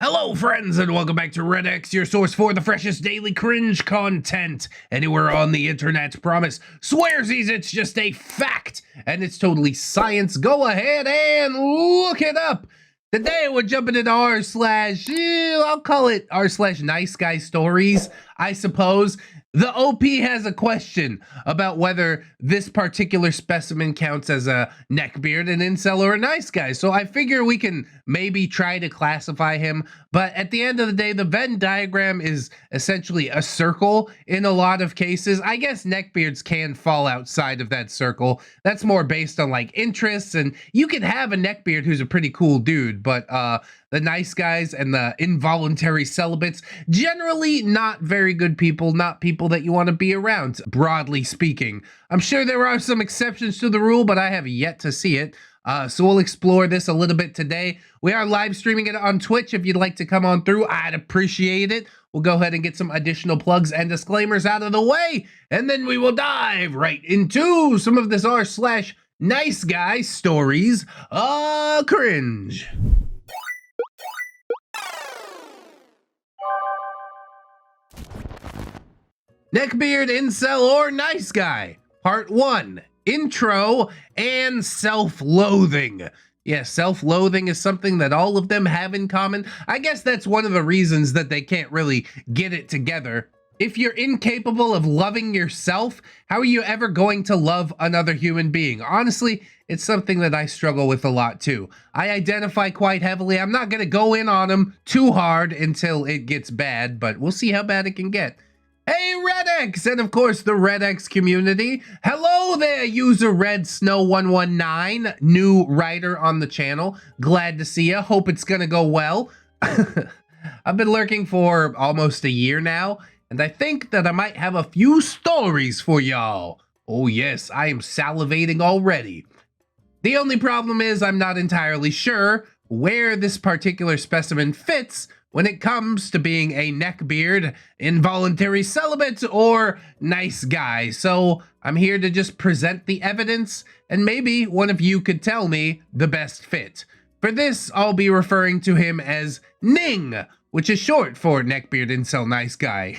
Hello friends and welcome back to ReddX, your source for the freshest daily cringe content anywhere on the internet. Promise, swearsies, it's just a fact and it's totally science. Go ahead and look it up. Today we're jumping into I'll call it r/niceguy stories, I suppose. The OP has a question about whether this particular specimen counts as a neckbeard, an incel, or a nice guy. So I figure we can maybe try to classify him. But at the end of the day, the Venn diagram is essentially a circle in a lot of cases. I guess neckbeards can fall outside of that circle. That's more based on like interests. And you can have a neckbeard who's a pretty cool dude, but the nice guys and the involuntary celibates, generally not very good people, not people that you want to be around, broadly speaking. I'm sure there are some exceptions to the rule, but I have yet to see it. So we'll explore this a little bit today. We are live streaming it on Twitch. If you'd like to come on through, I'd appreciate it. We'll go ahead and get some additional plugs and disclaimers out of the way, and then we will dive right into some of this r/niceguy stories. Cringe. Neckbeard, incel, or nice guy. Part 1. Intro and self-loathing. Yeah, self-loathing is something that all of them have in common. I guess that's one of the reasons that they can't really get it together. If you're incapable of loving yourself, how are you ever going to love another human being? Honestly, it's something that I struggle with a lot too. I identify quite heavily. I'm not going to go in on them too hard until it gets bad, but we'll see how bad it can get. Hey ReddX, and of course the ReddX community. Hello there, user RedSnow119, new writer on the channel. Glad to see ya. Hope it's gonna go well. I've been lurking for almost a year now, and I think that I might have a few stories for y'all. Oh yes, I am salivating already. The only problem is I'm not entirely sure where this particular specimen fits when it comes to being a neckbeard, involuntary celibate, or nice guy. So I'm here to just present the evidence, and maybe one of you could tell me the best fit. For this, I'll be referring to him as Ning, which is short for neckbeard, incel, nice guy.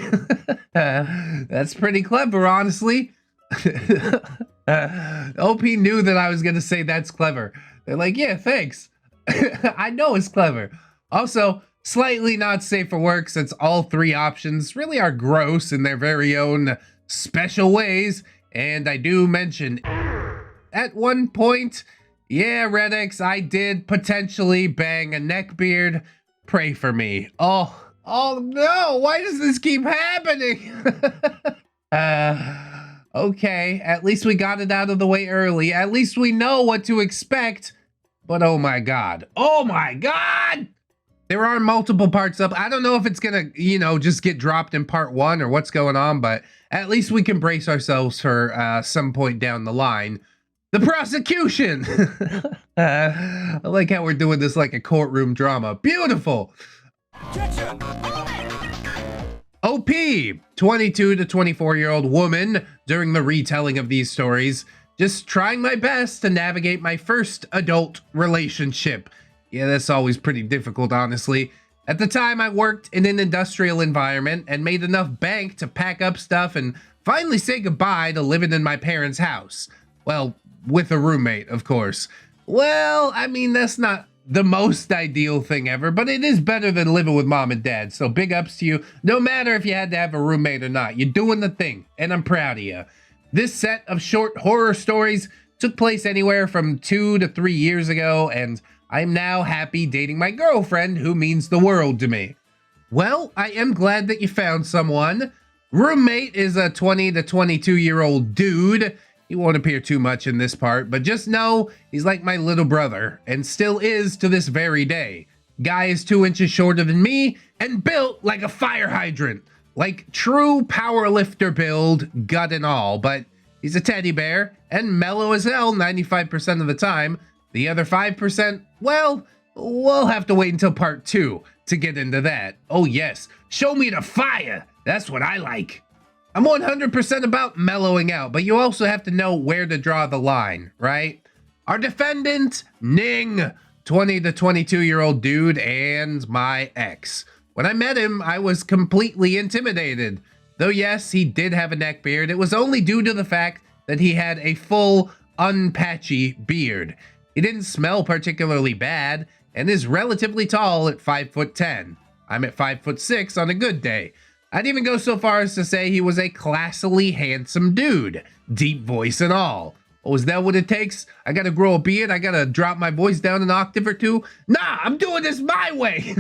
That's pretty clever, honestly. OP knew that I was gonna say that's clever. They're like, yeah, thanks. I know it's clever. Also, slightly not safe for work, since all three options really are gross in their very own special ways. And I do mention at one point, yeah, ReddX, I did potentially bang a neckbeard. Pray for me. Oh no, why does this keep happening? Okay, at least we got it out of the way early. At least we know what to expect. But oh my god. Oh my god! There are multiple parts up. I don't know if it's gonna, just get dropped in part 1 or what's going on, but at least we can brace ourselves for some point down the line. The prosecution! I like how we're doing this like a courtroom drama. Beautiful! OP, 22 to 24-year-old woman during the retelling of these stories. Just trying my best to navigate my first adult relationship. Yeah, that's always pretty difficult, honestly. At the time, I worked in an industrial environment and made enough bank to pack up stuff and finally say goodbye to living in my parents' house. Well, with a roommate, of course. Well, I mean, that's not the most ideal thing ever, but it is better than living with mom and dad. So big ups to you. No matter if you had to have a roommate or not, you're doing the thing, and I'm proud of you. This set of short horror stories took place anywhere from 2 to 3 years ago, and I'm now happy dating my girlfriend, who means the world to me. Well, I am glad that you found someone. Roommate is a 20 to 22-year-old dude. He won't appear too much in this part, but just know he's like my little brother, and still is to this very day. Guy is 2 inches shorter than me, and built like a fire hydrant. Like true powerlifter build, gut and all, but he's a teddy bear, and mellow as hell 95% of the time. The other 5%, well, we'll have to wait until part 2 to get into that. Oh yes, show me the fire. That's what I like. I'm 100% about mellowing out, but you also have to know where to draw the line, right? Our defendant, Ning, 20 to 22-year-old dude and my ex. When I met him, I was completely intimidated. Though yes, he did have a neck beard, it was only due to the fact that he had a full, unpatchy beard. He didn't smell particularly bad, and is relatively tall at 5'10". I'm at 5'6" on a good day. I'd even go so far as to say he was a classily handsome dude, deep voice and all. Oh, is that what it takes? I gotta grow a beard? I gotta drop my voice down an octave or two? Nah, I'm doing this my way!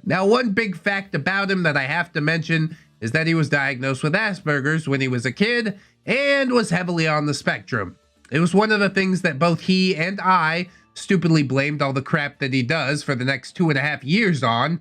Now, one big fact about him that I have to mention is that he was diagnosed with Asperger's when he was a kid and was heavily on the spectrum. It was one of the things that both he and I stupidly blamed all the crap that he does for the next 2.5 years on.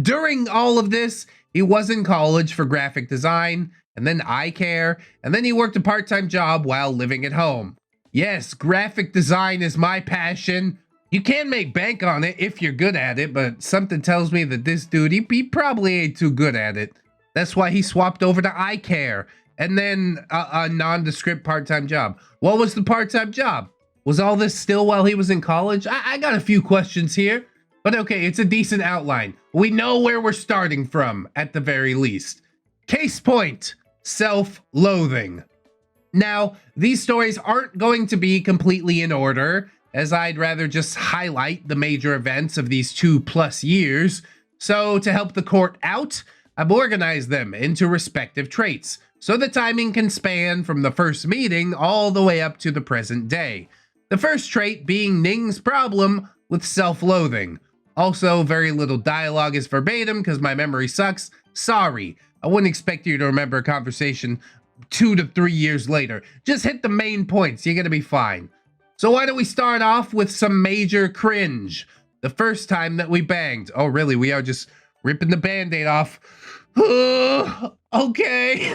During all of this, he was in college for graphic design, and then eye care, and then he worked a part-time job while living at home. Yes, graphic design is my passion. You can make bank on it if you're good at it, but something tells me that this dude, he probably ain't too good at it. That's why he swapped over to eye care, and then a nondescript part-time job. What was the part-time job? Was all this still while he was in college? I got a few questions here, but okay, it's a decent outline. We know where we're starting from, at the very least. Case point, self-loathing. Now, these stories aren't going to be completely in order, as I'd rather just highlight the major events of these 2+ years. So to help the court out, I've organized them into respective traits, so the timing can span from the first meeting all the way up to the present day. The first trait being Ning's problem with self-loathing. Also, very little dialogue is verbatim because my memory sucks. Sorry, I wouldn't expect you to remember a conversation 2 to 3 years later. Just hit the main points, you're gonna be fine. So why don't we start off with some major cringe? The first time that we banged. Oh really, we are just ripping the band-aid off. Okay.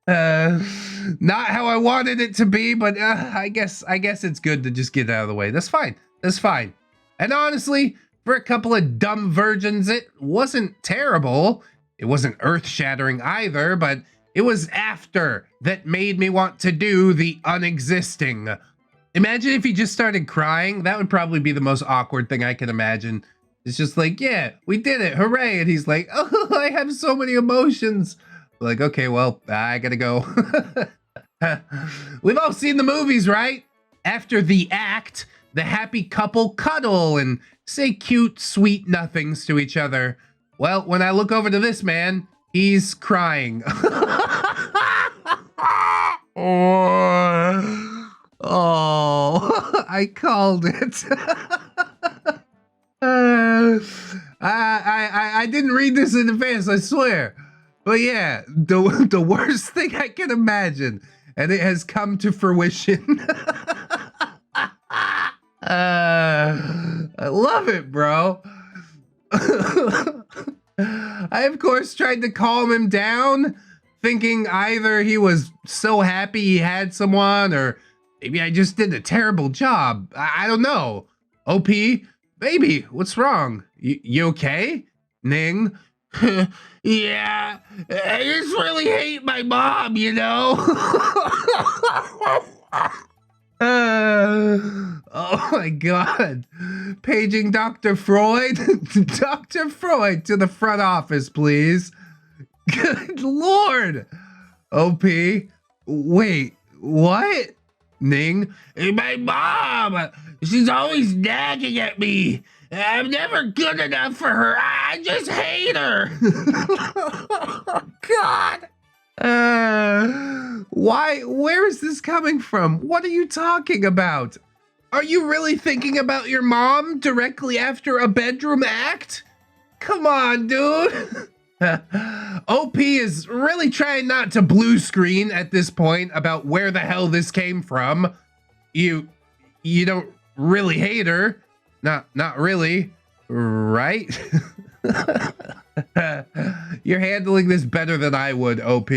Not how I wanted it to be, but I guess it's good to just get out of the way. That's fine. That's fine. And honestly, for a couple of dumb virgins, it wasn't terrible. It wasn't earth-shattering either, but it was after that made me want to do the unexisting. Imagine if he just started crying. That would probably be the most awkward thing I can imagine. It's just like, yeah, we did it, hooray. And he's like, oh, I have so many emotions. Like, okay, well, I gotta go. We've all seen the movies, right? After the act, the happy couple cuddle and say cute, sweet nothings to each other. Well, when I look over to this man, he's crying. Oh, I called it. I didn't read this in advance, I swear. But yeah, the worst thing I can imagine, and it has come to fruition. I love it, bro. I, of course, tried to calm him down, thinking either he was so happy he had someone, or maybe I just did a terrible job. I don't know. OP, baby, what's wrong? You okay? Ning? Yeah, I just really hate my mom, you know? Oh my god. Paging Dr. Freud? Dr. Freud to the front office, please. Good lord. OP, wait, what? Ning? My mom! She's always nagging at me. I'm never good enough for her. I just hate her. God. Why? Where is this coming from? What are you talking about? Are you really thinking about your mom directly after a bedroom act? Come on, dude. OP is really trying not to blue screen at this point about where the hell this came from. You don't really hate her. Not really, right? You're handling this better than I would, OP.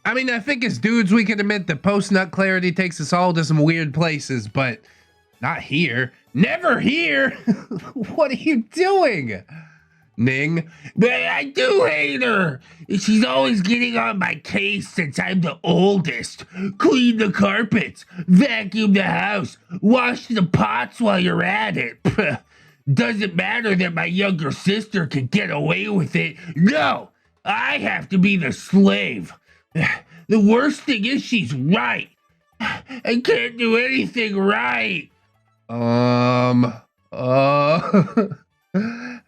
I mean, I think as dudes we can admit that post-nut clarity takes us all to some weird places, but not here. Never here! What are you doing? Ning. But I do hate her. She's always getting on my case since I'm the oldest. Clean the carpets, vacuum the house, wash the pots while you're at it. Doesn't matter that my younger sister can get away with it. No, I have to be the slave. The worst thing is she's right. I can't do anything right. How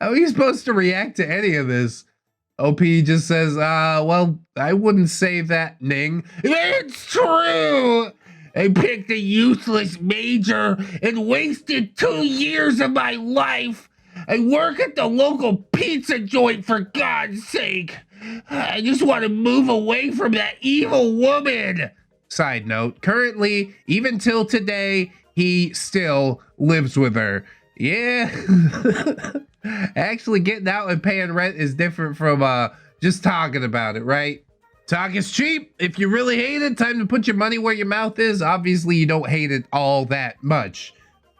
are you supposed to react to any of this? OP just says, well, I wouldn't say that, Ning. It's true! I picked a useless major and wasted 2 years of my life. I work at the local pizza joint, for God's sake. I just want to move away from that evil woman. Side note, currently, even till today, he still lives with her. Yeah. Actually getting out and paying rent is different from just talking about it, right? Talk is cheap. If you really hate it, time to put your money where your mouth is. Obviously, you don't hate it all that much.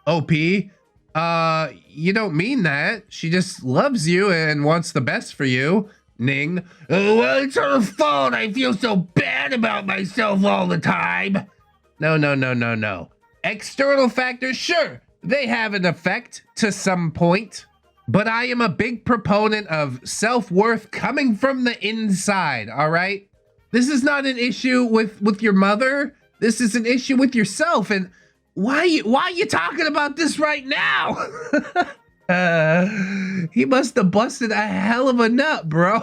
OP, you don't mean that. She just loves you and wants the best for you. Ning. Well, it's her fault. I feel so bad about myself all the time. No. External factors, sure, they have an effect to some point. But I am a big proponent of self-worth coming from the inside, all right? This is not an issue with your mother. This is an issue with yourself. And why are you talking about this right now? He must have busted a hell of a nut, bro.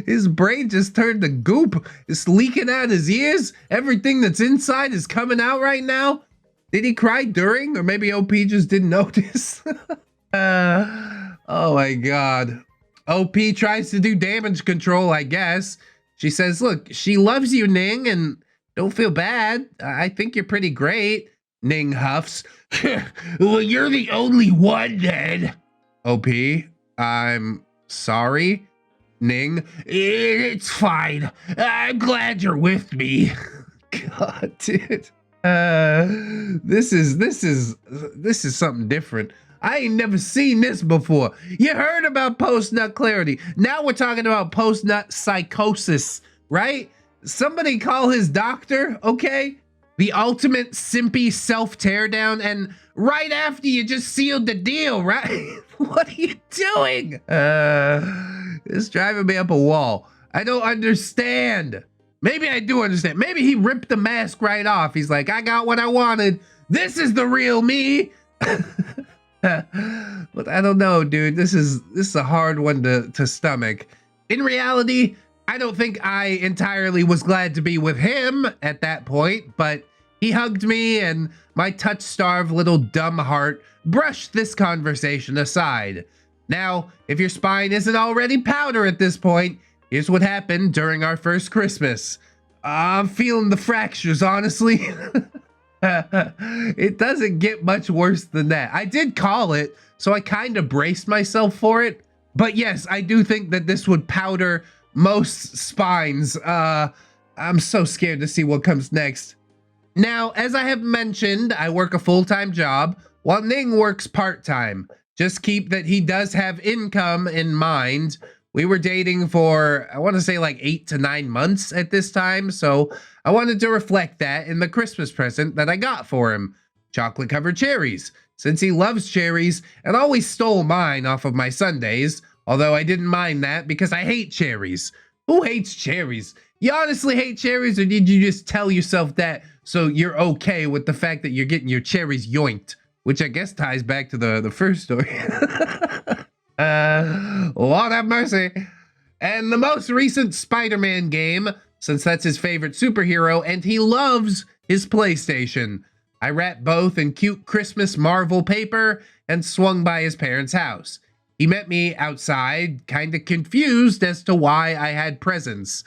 His brain just turned to goop. It's leaking out his ears. Everything that's inside is coming out right now. Did he cry during? Or maybe OP just didn't notice? Oh my God. OP tries to do damage control, I guess. She says, look, she loves you, Ning, and don't feel bad. I think you're pretty great. Ning huffs. Well, you're the only one, then. OP, I'm sorry. Ning. It's fine. I'm glad you're with me. God, dude. This is something different. I ain't never seen this before. You heard about post-nut clarity. Now we're talking about post-nut psychosis, right? Somebody call his doctor, okay? The ultimate simpy self-teardown, and right after you just sealed the deal, right? What are you doing? It's driving me up a wall. I don't understand. Maybe I do understand. Maybe he ripped the mask right off. He's like, I got what I wanted. This is the real me. But I don't know, dude. This is a hard one to stomach. In reality, I don't think I entirely was glad to be with him at that point, but he hugged me and my touch-starved little dumb heart brushed this conversation aside. Now, if your spine isn't already powder at this point, here's what happened during our first Christmas. I'm feeling the fractures, honestly. It doesn't get much worse than that. I did call it, so I kind of braced myself for it. But yes, I do think that this would powder most spines. I'm so scared to see what comes next. Now, as I have mentioned, I work a full-time job while Ning works part-time. Just keep that he does have income in mind. We were dating for, I want to say like 8 to 9 months at this time, so I wanted to reflect that in the Christmas present that I got for him. Chocolate-covered cherries, since he loves cherries and always stole mine off of my Sundays, although I didn't mind that because I hate cherries. Who hates cherries? You honestly hate cherries, or did you just tell yourself that so you're okay with the fact that you're getting your cherries yoinked? Which I guess ties back to the first story. Lord have mercy. And the most recent Spider-Man game, since that's his favorite superhero, and he loves his PlayStation. I wrapped both in cute Christmas Marvel paper and swung by his parents' house. He met me outside, kind of confused as to why I had presents.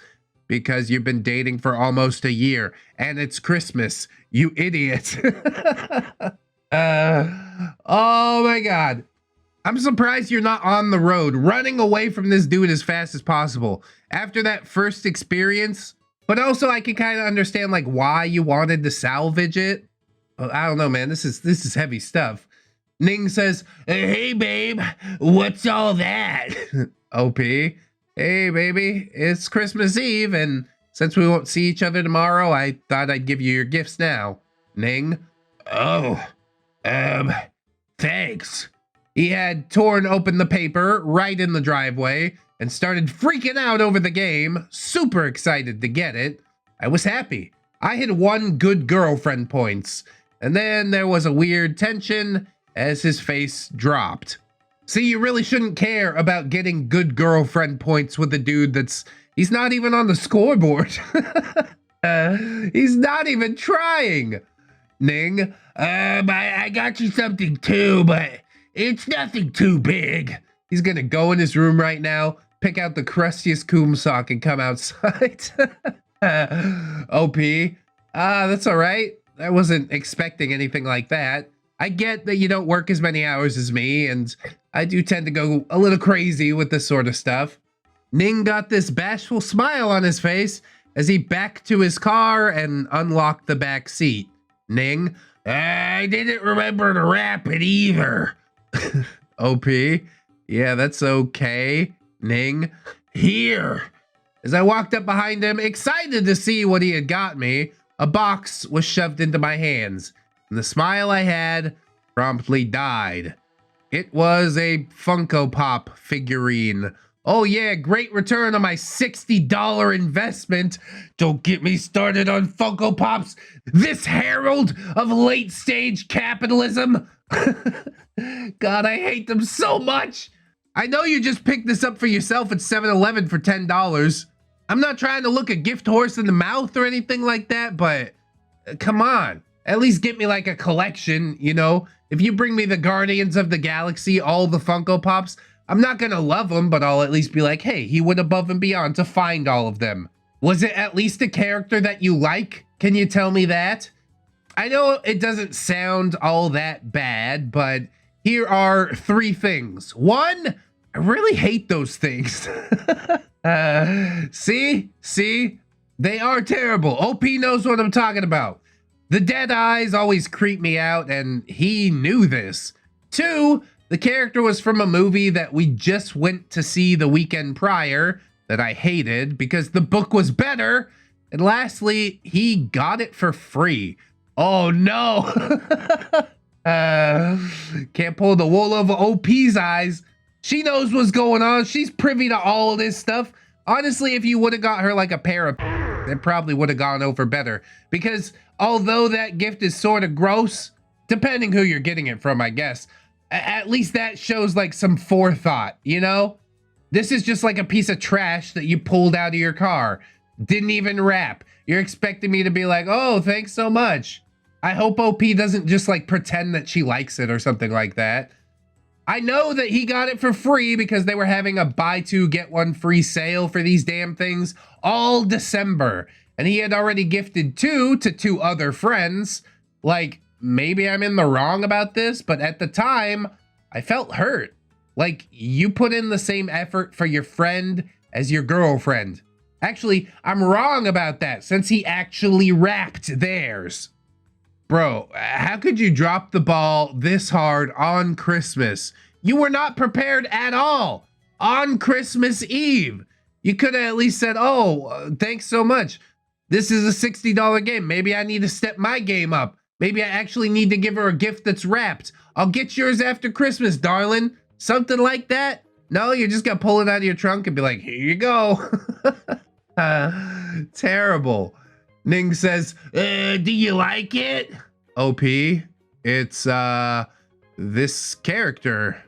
Because you've been dating for almost a year, and it's Christmas, you idiot. Oh my God. I'm surprised you're not on the road, running away from this dude as fast as possible after that first experience. But also I can kind of understand like why you wanted to salvage it. I don't know, man. This is heavy stuff. Ning says, Hey, babe, what's all that? OP, hey, baby, it's Christmas Eve, and since we won't see each other tomorrow, I thought I'd give you your gifts now. Ning, Oh, thanks. he had torn open the paper right in the driveway and started freaking out over the game, super excited to get it. I was happy. I had won good girlfriend points, and then there was a weird tension as his face dropped. See, you really shouldn't care about getting good girlfriend points with a dude he's not even on the scoreboard. He's not even trying. Ning, I got you something too, but it's nothing too big. He's gonna go in his room right now, pick out the crustiest coom sock and come outside. OP, that's all right. I wasn't expecting anything like that. I get that you don't work as many hours as me, and I do tend to go a little crazy with this sort of stuff. Ning got this bashful smile on his face as he backed to his car and unlocked the back seat. Ning, I didn't remember to wrap it either. OP, yeah, that's okay. Ning, here. As I walked up behind him, excited to see what he had got me, a box was shoved into my hands, and the smile I had promptly died. It was a Funko Pop figurine. Oh yeah, great return on my $60 investment. Don't get me started on Funko Pops, this herald of late stage capitalism. God, I hate them so much. I know you just picked this up for yourself at 7-Eleven for $10. I'm not trying to look a gift horse in the mouth or anything like that, but come on. At least get me like a collection, you know? If you bring me the Guardians of the Galaxy, all the Funko Pops, I'm not gonna love them, but I'll at least be like, hey, he went above and beyond to find all of them. Was it at least a character that you like? Can you tell me that? I know it doesn't sound all that bad, but here are 3 things. 1, I really hate those things. See? They are terrible. OP knows what I'm talking about. The dead eyes always creep me out, and he knew this. 2, the character was from a movie that we just went to see the weekend prior that I hated because the book was better. And lastly, he got it for free. Oh no. Can't pull the wool over OP's eyes. She knows what's going on. She's privy to all of this stuff. Honestly, if you would have got her like a pair of it probably would have gone over better. Because although that gift is sort of gross, depending who you're getting it from, I guess, at least that shows like some forethought, you know? This is just like a piece of trash that you pulled out of your car. Didn't even wrap. You're expecting me to be like, oh, thanks so much. I hope OP doesn't just like pretend that she likes it or something like that. I know that he got it for free because they were having a buy 2 get 1 free sale for these damn things all December. And he had already gifted 2 to 2 other friends. Like, maybe I'm in the wrong about this, but at the time, I felt hurt. Like, you put in the same effort for your friend as your girlfriend. Actually, I'm wrong about that since he actually wrapped theirs. Bro, how could you drop the ball this hard on Christmas? You were not prepared at all. On Christmas Eve. You could have at least said, oh, thanks so much. This is a $60 game. Maybe I need to step my game up. Maybe I actually need to give her a gift that's wrapped. I'll get yours after Christmas, darling. Something like that. No, you're just gonna pull it out of your trunk and be like, here you go. Terrible. Ning says, do you like it? OP, it's, this character.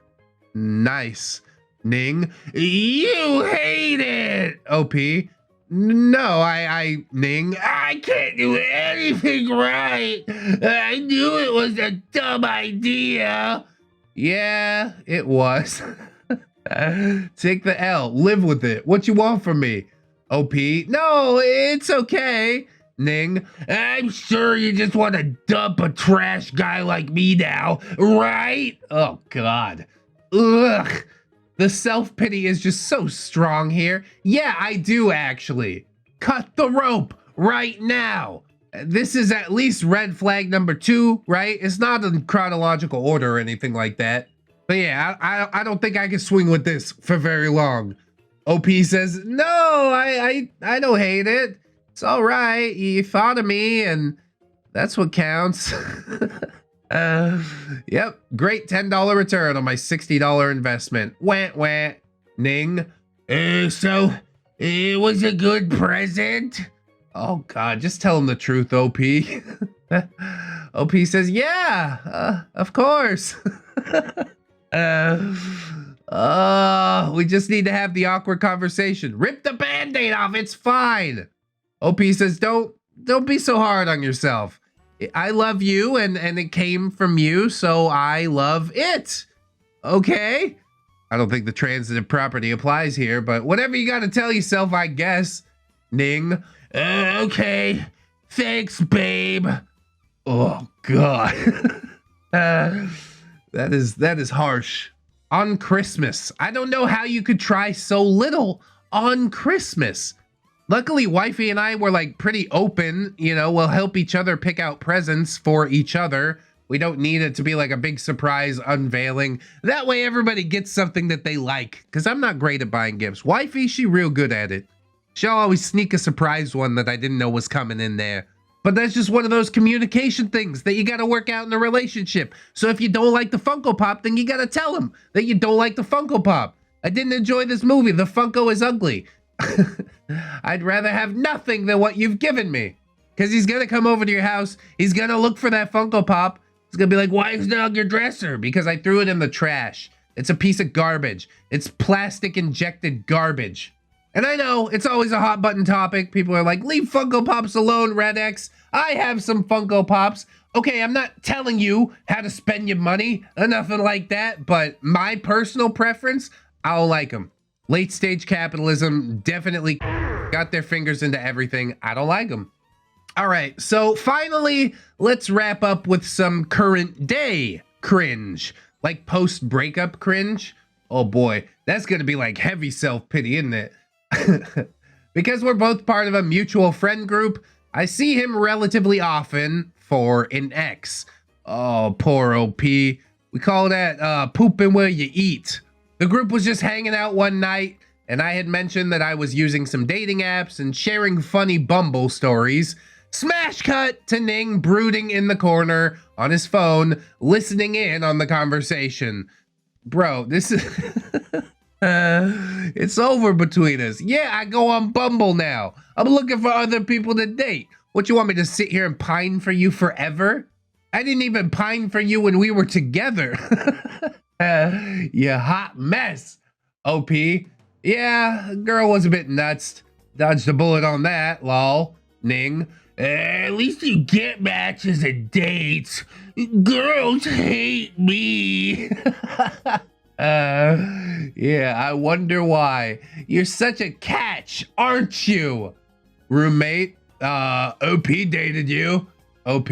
Nice. Ning, you hate it. OP, no, Ning, I can't do anything right. I knew it was a dumb idea. Yeah, it was. Take the L, live with it. What you want from me? OP, no, it's okay. Ning, I'm sure you just want to dump a trash guy like me now, right? Oh God. Ugh. The self-pity is just so strong here. Yeah, I do actually. Cut the rope right now. This is at least red flag number 2, right? It's not in chronological order or anything like that. But yeah, I don't think I can swing with this for very long. OP says, no, I don't hate it. It's all right. You thought of me, and that's what counts. Yep, great $10 return on my $60 investment. Wah, wah. Ning. So, it was a good present? Oh God, just tell him the truth, OP. OP says, yeah, of course. We just need to have the awkward conversation. Rip the Band-Aid off, it's fine. OP says, don't be so hard on yourself. I love you and it came from you, so I love it. Okay? I don't think the transitive property applies here, but whatever you gotta tell yourself, I guess. Ning. Okay. Thanks, babe. Oh God. That is harsh. On Christmas. I don't know how you could try so little on Christmas. Luckily, wifey and I were like pretty open, you know, we'll help each other pick out presents for each other. We don't need it to be like a big surprise unveiling. That way everybody gets something that they like, because I'm not great at buying gifts. Wifey, she real good at it. She'll always sneak a surprise one that I didn't know was coming in there. But that's just one of those communication things that you got to work out in a relationship. So if you don't like the Funko Pop, then you got to tell him that you don't like the Funko Pop. I didn't enjoy this movie. The Funko is ugly. I'd rather have nothing than what you've given me. Because he's going to come over to your house. He's going to look for that Funko Pop. He's going to be like, why is it on your dresser? Because I threw it in the trash. It's a piece of garbage. It's plastic injected garbage. And I know it's always a hot button topic. People are like, leave Funko Pops alone, ReddX. I have some Funko Pops. Okay, I'm not telling you how to spend your money or nothing like that, but my personal preference, I don't like them. Late stage capitalism definitely got their fingers into everything. I don't like them. All right, so finally, let's wrap up with some current day cringe, like post breakup cringe. Oh boy, that's gonna be like heavy self-pity, isn't it? Because we're both part of a mutual friend group, I see him relatively often for an ex. Oh, poor OP. We call that pooping where you eat. The group was just hanging out one night, and I had mentioned that I was using some dating apps and sharing funny Bumble stories. Smash cut to Ning brooding in the corner on his phone, listening in on the conversation. Bro, this is... it's over between us. Yeah, I go on Bumble now. I'm looking for other people to date. What, you want me to sit here and pine for you forever? I didn't even pine for you when we were together. You hot mess, OP. Yeah, girl was a bit nuts. Dodged a bullet on that, lol. Ning. At least you get matches and dates. Girls hate me. Yeah, I wonder why. You're such a catch, aren't you? Roommate, OP dated you. OP,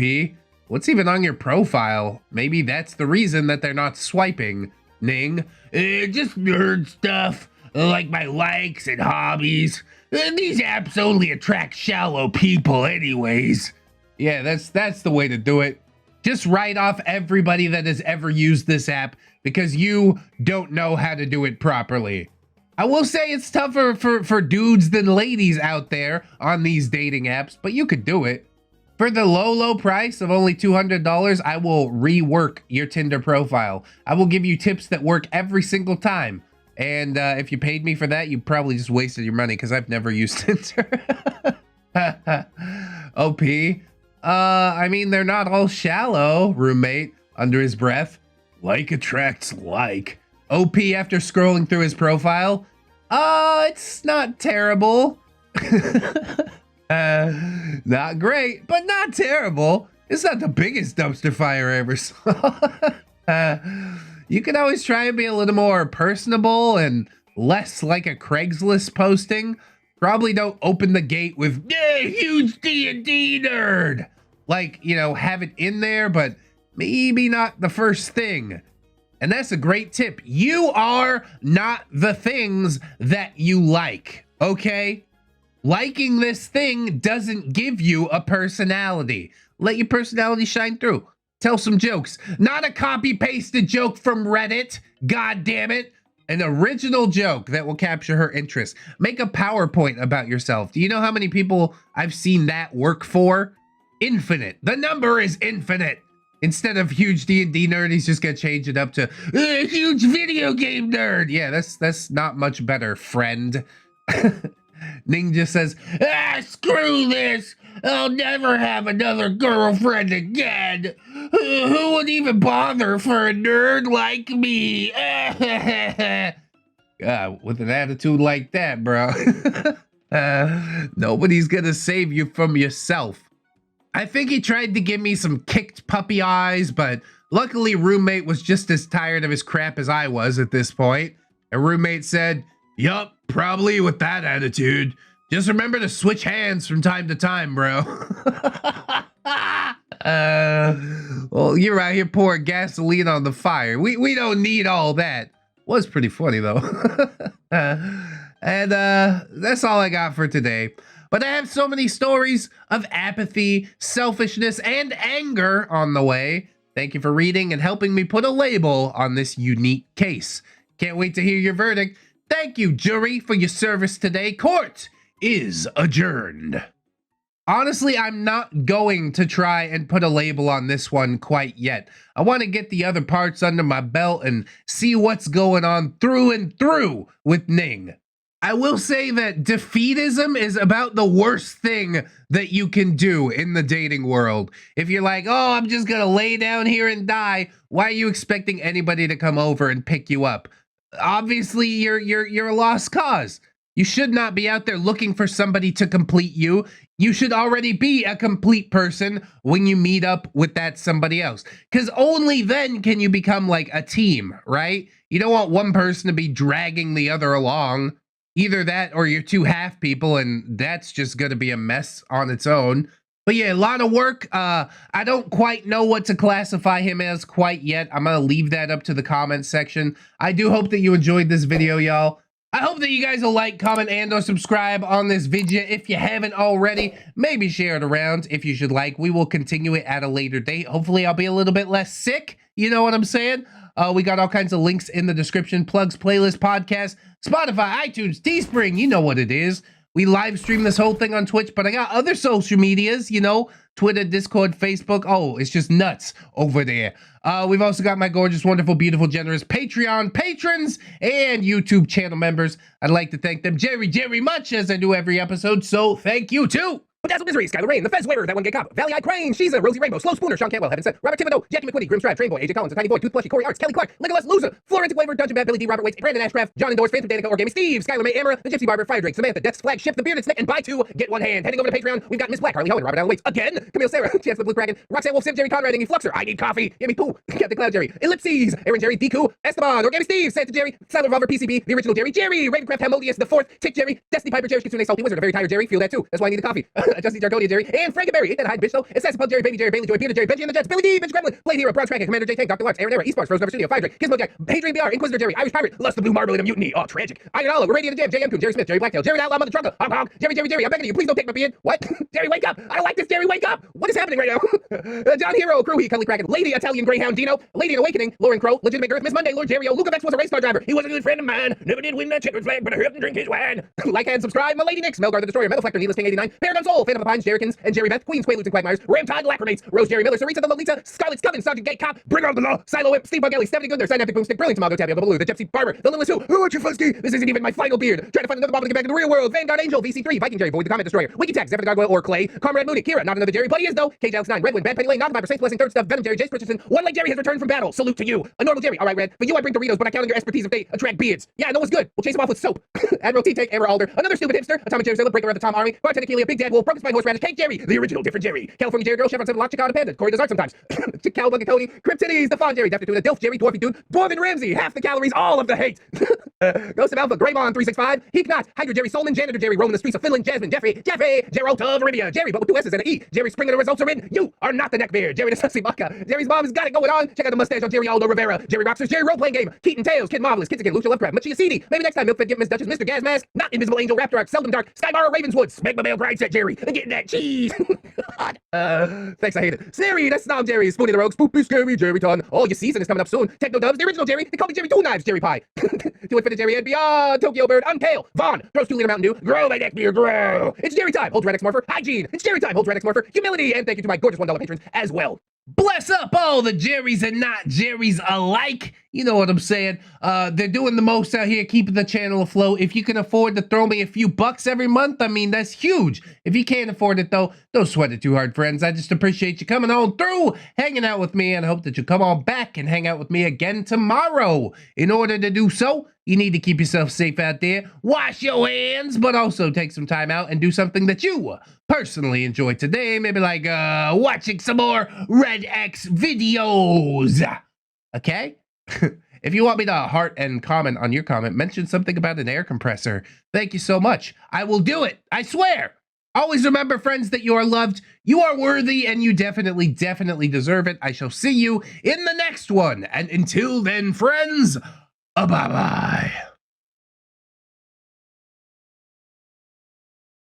what's even on your profile? Maybe that's the reason that they're not swiping. Ning, just nerd stuff, like my likes and hobbies. These apps only attract shallow people anyways. Yeah, that's the way to do it. Just write off everybody that has ever used this app because you don't know how to do it properly. I will say it's tougher for dudes than ladies out there on these dating apps, but you could do it. For the low price of only $200, I will rework your Tinder profile. I will give you tips that work every single time. And if you paid me for that, you probably just wasted your money because I've never used Tinder. OP. I mean, they're not all shallow, roommate, under his breath. Like attracts like. OP after scrolling through his profile. It's not terrible. Not great, but not terrible. It's not the biggest dumpster fire I ever saw. You can always try and be a little more personable and less like a Craigslist posting. Probably don't open the gate with, yeah, huge D&D nerd. Like, you know, have it in there, but maybe not the first thing. And that's a great tip. You are not the things that you like, okay? Liking this thing doesn't give you a personality. Let your personality shine through. Tell some jokes. Not a copy-pasted joke from Reddit. God damn it. An original joke that will capture her interest. Make a PowerPoint about yourself. Do you know how many people I've seen that work for? Infinite. The number is infinite. Instead of huge D&D nerd, he's just gonna change it up to huge video game nerd. Yeah, that's not much better, friend. Ning just says, screw this. I'll never have another girlfriend again. Who would even bother for a nerd like me? With an attitude like that, bro. Nobody's gonna save you from yourself. I think he tried to give me some kicked puppy eyes, but luckily roommate was just as tired of his crap as I was at this point. And roommate said, yup, probably with that attitude. Just remember to switch hands from time to time, bro. Well, you're out here pouring gasoline on the fire. We don't need all that. Was pretty funny though. And that's all I got for today. But I have so many stories of apathy, selfishness, and anger on the way. Thank you for reading and helping me put a label on this unique case. Can't wait to hear your verdict. Thank you, jury, for your service today. Court is adjourned. Honestly, I'm not going to try and put a label on this one quite yet. I want to get the other parts under my belt and see what's going on through and through with Ning. I will say that defeatism is about the worst thing that you can do in the dating world. If you're like, oh, I'm just gonna lay down here and die, why are you expecting anybody to come over and pick you up? Obviously, you're a lost cause. You should not be out there looking for somebody to complete you. You should already be a complete person when you meet up with that somebody else. Because only then can you become like a team, right? You don't want one person to be dragging the other along. Either that or you're two half people, and that's just going to be a mess on its own. But yeah, a lot of work. I don't quite know what to classify him as quite yet. I'm going to leave that up to the comments section. I do hope that you enjoyed this video, y'all. I hope that you guys will like, comment, and or subscribe on this video if you haven't already. Maybe share it around if you should like. We will continue it at a later date. Hopefully, I'll be a little bit less sick. You know what I'm saying? We got all kinds of links in the description. Plugs, playlist, podcast, Spotify, iTunes, Teespring. You know what it is. We live stream this whole thing on Twitch, but I got other social medias, you know, Twitter, Discord, Facebook. Oh, it's just nuts over there. We've also got my gorgeous, wonderful, beautiful, generous Patreon patrons and YouTube channel members. I'd like to thank them very much as I do every episode, so thank you too. Dazzle Misery, Skylar Rain, The Fez Waver, That One Gay Cop, Valley Eye Crane, Sheeza, Rosie Rainbow, Slow Spooner, Sean Cantwell, Heaven Sent, Robert Thibodeau, Jackie McQuitty, Grim Strad, Train Boy, AJ Collins, A Tiny Boy, Tooth Plushy, Corey Arts, Kelly Clark, Legolas, Loser, Florentic Waver, Dungeon Bad, Billy D, Robert Waits, Brandon Ashcraft, John Endorse, Phantom Danica, Orgami Steve, Skylar May, Amara, The Gypsy Barber, Fire Drake, Samantha, Death's Flagship, The Bearded Snake, and buy two, get one hand. Heading over to Patreon, we've got Miss Black, Harley Hohen, Robert Allen Waits, again, Camille Sarah, Chance the Blue Kraken, Roxanne Wolf, Sim, Jerry Conrad, Ingy Fluxer, I Need Coffee, Yummy Poo, Captain Cloud Jerry, Ellipses, Aaron Jerry, Deku, Esteban, Orgami Steve, Santa Jerry, Silent Revolver, PCB, The Original Jerry, Ravencraft, Hamodius, The Fourth, Tick Jerry, Destiny Piper, Jerry, Kitsune, Salty Wizard, A Very Tired Jerry, feel that too, that's why I need the coffee, Justy Jargonia Jerry, and Frankenberry, Ain't That Hide Bitch Though, Assassin Jerry, Baby Jerry, Bailey Joy, Peter Jerry, Benji and the Jets, Billy D, Bitch Gremlin, Blade Hero, Brown Dragon, Commander J Tank, Dr. Lux, Aaron Era, Esports, Rose Never Studio, Fire Drake, Gizmo Jack, Hadrian BR, Inquisitor Jerry, Irish Pirate, Lust the Blue Marble in a Mutiny, oh tragic, Iron Olive, Radiant Jam, JM Coon, Jerry Smith, Jerry Blacktail, Jerry Outlaw, Mother Trunker, Hong Kong, Jerry, I'm begging you, please don't take my beard. What? Jerry, wake up! I don't like this, Jerry, wake up! What is happening right now? John Hero, Crewhee, Cuddly Kraken, Lady Italian Greyhound Dino, Lady in Awakening, Lauren Crow, Legitimate Girth, Miss Monday, Lord Jerry, Luca Vex was a race car driver. He was a good friend of mine. Never did win that checkered flag, but I helped him drink his wine. Like and subscribe, my Lady Nix, Melgar the Destroyer, Metal Flector, Needless King 89, Paragon Soul, Phantom of the Pines, Jerrykins, and Jerry Beth, Queens, Quaaludes, and Quagmires, Ramtide, Lacrimates, Rose Jerry Miller, Sarita the Lolita, Scarlet Scoven, Sergeant Gate Cop, Bringer of the Law, Silo Whip, Steve Bugelli, Stephanie Gooder, Synaptic Boomstick, Brilliant Tomago, Tabby of the Blue, the Gypsy Barber, the Lilith Who aren't you fusty? This isn't even my final beard. Trying to find another bottle to get back in the real world. Vanguard Angel, VC3, Viking Jerry, Void the Comet Destroyer, Wiki Tech, Zephyr the Gargoyle, or Clay, Comrade Mooney, Kira, not another Jerry, but he is though, Cage Alex 9, Redwind, Bad Penny Lane, Knocked Viper, Saints Blessing, Third Stuff, Venom Jerry, Jace Richardson, One Leg Jerry has returned from battle. Salute to you. A normal Jerry. Alright, Red. For you I bring Doritos, but I count on your expertise if they attract beards. Yeah, I know what's good. We'll chase him off with soap. Admiral T-Take, Amber Alder, another stupid hipster, Atomic Jerry Sailor, Breaker of the Tom Army, Bartender Keelia, Big Dad Wolf, Broken Spine Horseradish Cake Jerry, the original different Jerry, California Jerry Girl, Chevron 7 Lock, Chicana Panda, Corey does art sometimes, Cowabunga Cody, Cryptides, the Fawn Jerry, Defty Tuna, Dilf Jerry, Dwarfy Dude, Dwarven Ramsey, half the calories, all of the hate. Ghost of Alpha, Greymon 365, Heap Knot, Hydra Jerry, Solman, Janitor Jerry, roaming the streets of Finland, Jasmine, Jeffrey, Geralt of Arabia, Jerry, but with 2 S's and an E, Jerry Springer, the results are in, you are not the neckbeard, Jerry the Sussy Baka, Jerry's mom has got it going on, check out the mustache on Jerry Aldo Rivera, Jerry Rockstars, Jerry Role-Playing Game, Keaton Tails, Kid Marvelous, Kids Again, Lucha Lovecraft, Machia CD, maybe next time Milkfed, give Miss Duchess, Mr. Gazmask, not Invisible Angel, Raptor Arc, Seldom Dark, Skybar, Ravenswood, Smegma Male, Grind Set Jerry, and getting that cheese. God. Thanks, I hate it. Siri, that's Snom Jerry, Spoonie the Rogue, Spoopy Scary, Jerry Ton, all your season is coming up soon, Techno Dubs, the original Jerry, they call me Jerry Two Knives, Jerry Pie, To Infinite Jerry and Beyond, Tokyo Bird, Unkale, Vaughn, throws 2 liter Mountain Dew, grow my neckbeard, grow. It's Jerry time, holds ReddX Morpher, Hygiene, it's Jerry time, holds ReddX Morpher, Humility, and thank you to my gorgeous $1 patrons as well. Bless up all the Jerrys and not Jerrys alike. You know what I'm saying? They're doing the most out here, keeping the channel afloat. If you can afford to throw me a few bucks every month, I mean, that's huge. If you can't afford it, though, don't sweat it too hard, friends. I just appreciate you coming on through, hanging out with me, and I hope that you come on back and hang out with me again tomorrow. In order to do so, you need to keep yourself safe out there, wash your hands, but also take some time out and do something that you personally enjoy today. Maybe like watching some more ReddX videos. Okay? If you want me to heart and comment on your comment, mention something about an air compressor. Thank you so much. I will do it. I swear. Always remember, friends, that you are loved, you are worthy, and you definitely, definitely deserve it. I shall see you in the next one. And until then, friends, bye-bye.